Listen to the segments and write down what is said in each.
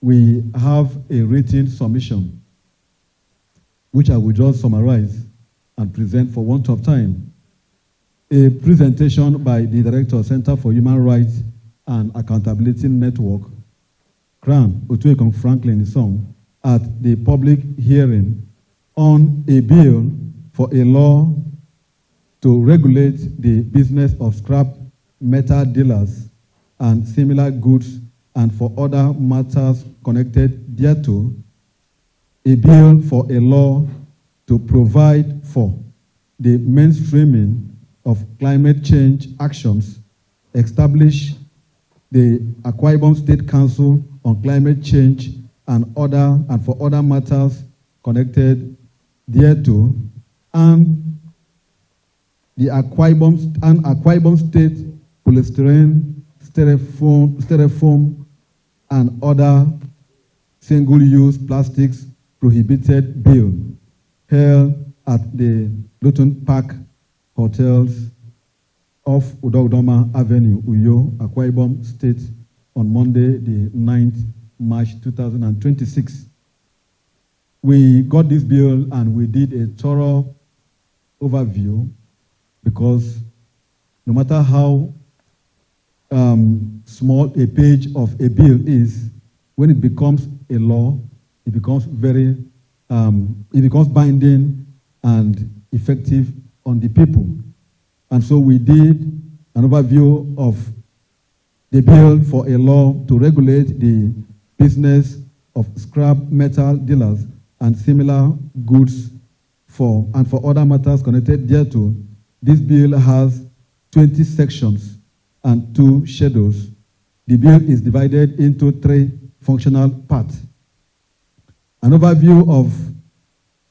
we have a written submission, which I will just summarize and present for want of time. A presentation by the Director, Center for Human Rights and Accountability Network, CRAN, Otuekong Franklin Song, at the public hearing on a bill for a law to regulate the business of scrap metal dealers and similar goods and for other matters connected thereto, a bill for a law to provide for the mainstreaming of climate change actions, establish the Akwa Ibom State Council on Climate Change and for other matters connected thereto, and the Akwa Ibom State Polystyrene, Styrofoam, and other single-use plastics prohibited bill held at the Luton Park Hotels off Udodoma Avenue, Uyo, Akwa Ibom State, on Monday, the 9th March 2026. We got this bill and we did a thorough overview, because no matter how small a page of a bill is, when it becomes a law, it becomes it becomes binding and effective on the people. And so we did an overview of the bill for a law to regulate the business of scrap metal dealers and similar goods for other matters connected thereto. This bill has 20 sections and 2 schedules. The bill is divided into 3 functional parts. An overview of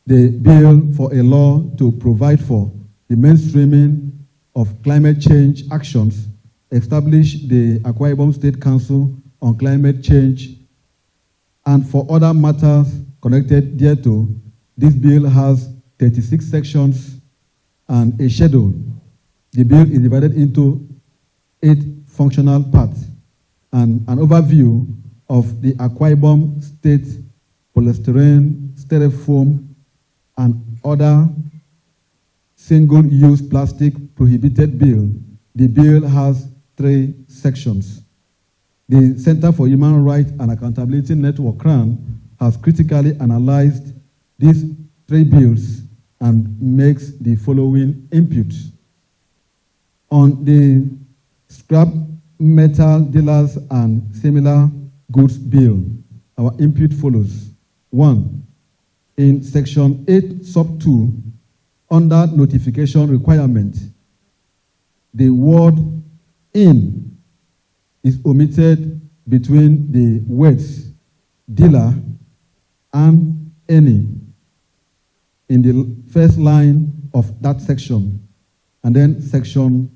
the bill for a law to provide for the mainstreaming of climate change actions, establish the Akwa Ibom State Council on Climate Change, and for other matters connected thereto. This bill has 36 sections and a schedule. The bill is divided into 8 functional parts, and an overview of the Akwa Ibom State Polystyrene, Styrofoam, and other single-use plastic prohibited bill. The bill has 3 sections. The Center for Human Rights and Accountability Network, CRAN, has critically analyzed these 3 bills and makes the following inputs. On the scrap metal dealers and similar goods bill, our input follows. 1. In section 8 sub 2, under notification requirement, the word "in" is omitted between the words "dealer" and "any" in the first line of that section. And then section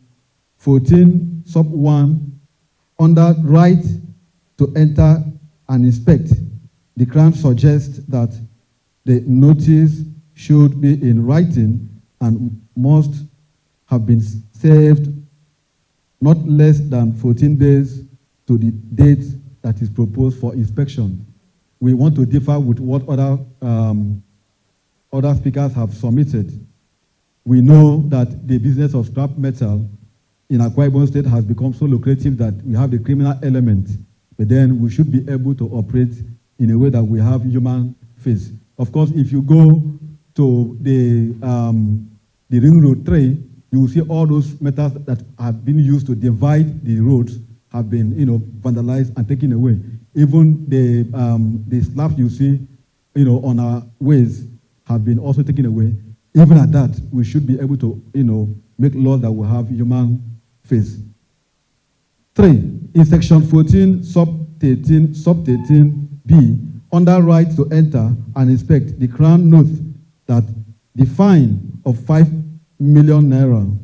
14 sub 1, under right to enter and inspect, the CRAN suggests that the notice should be in writing and must have been served not less than 14 days to the date that is proposed for inspection. We want to differ with what other speakers have submitted. We know that the business of scrap metal in Akwa Ibom State has become so lucrative that we have the criminal element, but then we should be able to operate in a way that we have human face. Of course, if you go to the Ring Road 3, you will see all those metals that have been used to divide the roads have been, vandalized and taken away. Even the slabs you see, on our ways have been also taken away. Even at that, we should be able to, make laws that will have human face. 3. In section 14, sub 13B, under right to enter and inspect, the CRAN notes that the fine of 5 million naira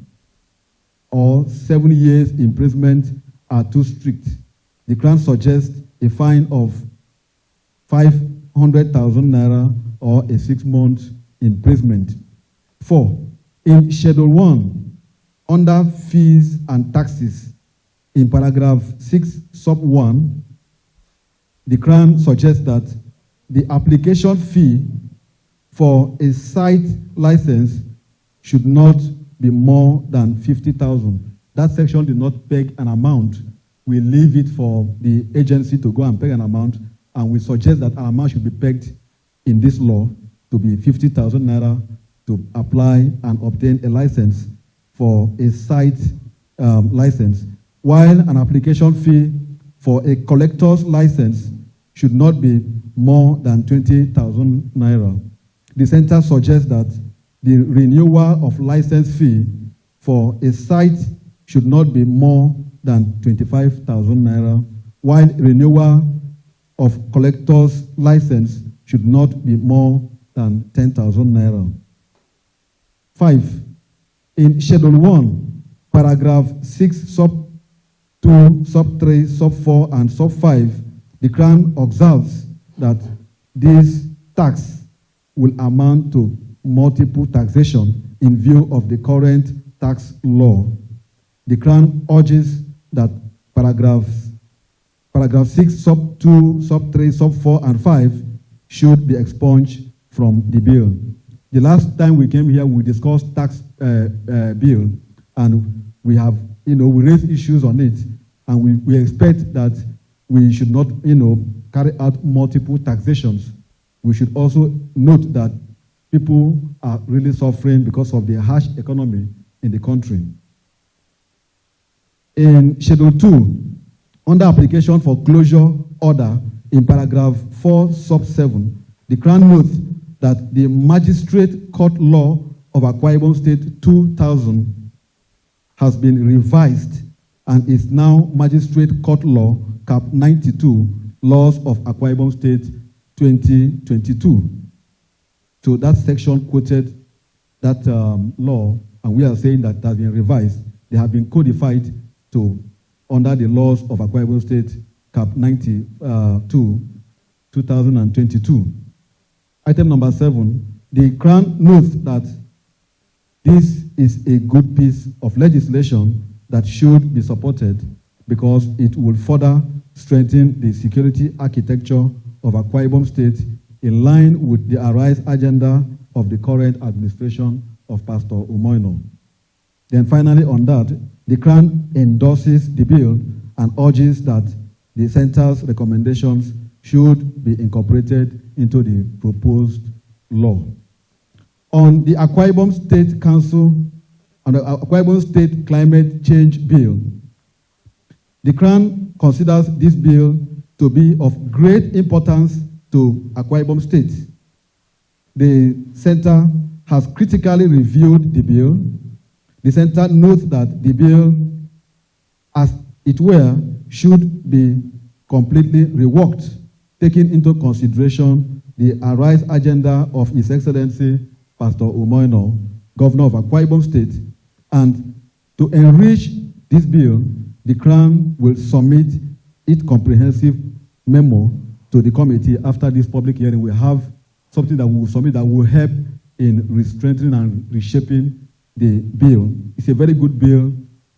or 7 years imprisonment are too strict. The CRAN suggests a fine of 500,000 naira or a 6-month imprisonment. 4. In Schedule 1, under fees and taxes, in paragraph 6 sub 1, the Crown suggests that the application fee for a site license should not be more than 50,000. That section did not peg an amount. We leave it for the agency to go and peg an amount, and we suggest that an amount should be pegged in this law to be 50,000 naira to apply and obtain a license for a site license, while an application fee for a collector's license should not be more than 20,000 naira. The center suggests that the renewal of license fee for a site should not be more than 25,000 naira, while renewal of collector's license should not be more than 10,000 naira. 5. In Schedule 1, paragraph 6, sub 2, sub 3, sub 4, and sub 5, the Crown observes that this tax will amount to multiple taxation in view of the current tax law. The Crown urges that paragraph 6, sub 2, sub 3, sub 4, and 5 should be expunged from the bill. The last time we came here, we discussed tax bill, and we have, we raised issues on it, and we expect that we should not, carry out multiple taxations. We should also note that people are really suffering because of the harsh economy in the country. In Schedule 2, under application for closure order in paragraph 4, sub 7, the Crown notes that the Magistrate Court Law of Akwa Ibom State 2000 has been revised and is now Magistrate Court Law Cap 92, Laws of Akwa Ibom State 2022. So that section quoted that law, and we are saying that it has been revised. They have been codified to under the laws of Akwa Ibom State Cap 92, 2022. Item number 7, the Crown notes that this is a good piece of legislation that should be supported because it will further strengthen the security architecture of Akwa Ibom State in line with the Arise agenda of the current administration of Pastor Umoino. Then finally on that, the Crown endorses the bill and urges that the Center's recommendations should be incorporated into the proposed law. On the Akwa Ibom State Council and the Akwa Ibom State Climate Change Bill, the Crown considers this bill to be of great importance to Akwa Ibom State. The Center has critically reviewed the bill. The Center notes that the bill, as it were, should be completely reworked, taking into consideration the Arise agenda of His Excellency Pastor Umoino, Governor of Akwa Ibom State. And to enrich this bill, the Crown will submit its comprehensive memo to the committee after this public hearing. We have something that we will submit that will help in strengthening and reshaping the bill. It's a very good bill,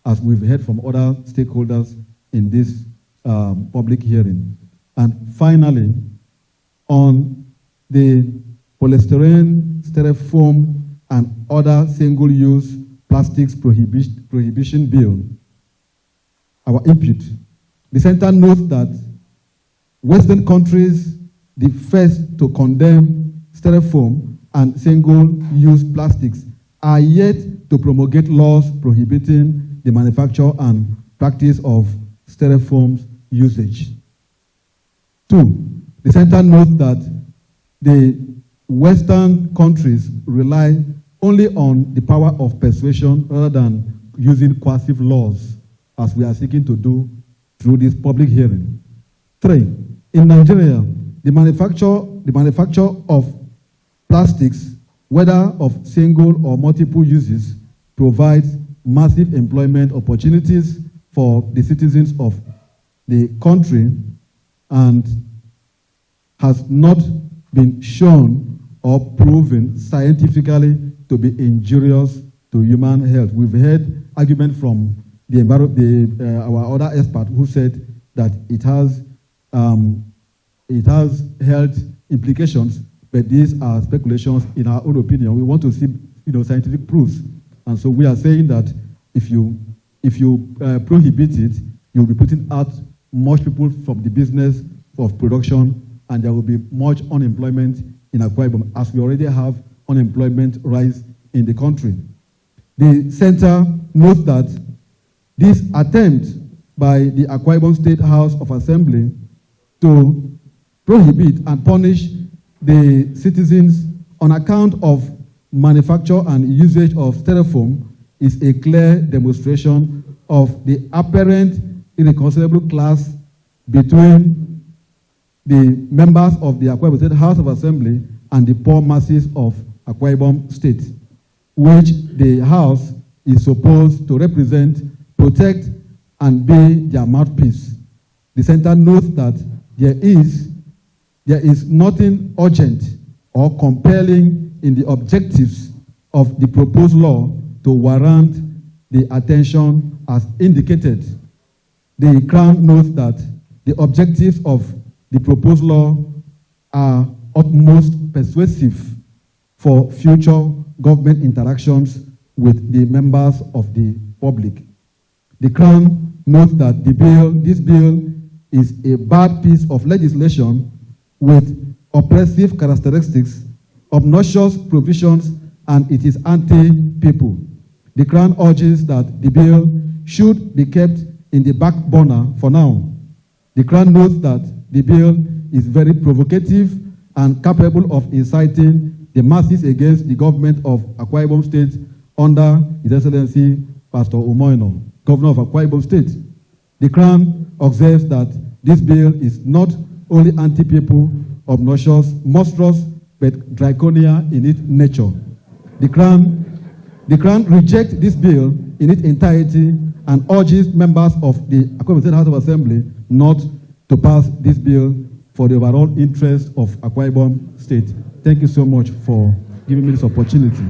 as we've heard from other stakeholders in this public hearing. And finally, on the polystyrene, styrofoam, and other single-use plastics prohibition bill, our input, the Center notes that Western countries, the first to condemn styrofoam and single-use plastics, are yet to promulgate laws prohibiting the manufacture and practice of styrofoam usage. 2, the Center notes that the Western countries rely only on the power of persuasion rather than using coercive laws, as we are seeking to do through this public hearing. 3, in Nigeria, the manufacture of plastics, whether of single or multiple uses, provides massive employment opportunities for the citizens of the country and has not been shown or proven scientifically to be injurious to human health. We've heard argument from our other expert who said that it has it has health implications, but these are speculations in our own opinion. We want to see scientific proofs. And so we are saying that if you prohibit it, you'll be putting out much people from the business of production, and there will be much unemployment in Akwa Ibom, as we already have unemployment rise in the country. The center notes that this attempt by the Akwa Ibom State House of Assembly to prohibit and punish the citizens on account of manufacture and usage of Styrofoam is a clear demonstration of the apparent irreconcilable clash between the members of the Akwa Ibom State House of Assembly and the poor masses of Akwa Ibom State, which the House is supposed to represent, protect, and be their mouthpiece. The center notes that there is nothing urgent or compelling in the objectives of the proposed law to warrant the attention as indicated. The Crown notes that the objectives of the proposed law are utmost persuasive for future government interactions with the members of the public. The Crown notes that this bill is a bad piece of legislation with oppressive characteristics, obnoxious provisions, and it is anti-people. The Crown urges that the bill should be kept in the back burner for now. The Crown notes that the bill is very provocative and capable of inciting the masses against the government of Akwa Ibom State under His Excellency Pastor Umoino, Governor of Akwa Ibom State. The Crown observes that this bill is not only anti-people, obnoxious, monstrous, but draconian in its nature. The Crown rejects this bill in its entirety and urges members of the Akwa Ibom State House of Assembly not to pass this bill for the overall interest of Akwa Ibom State. Thank you so much for giving me this opportunity.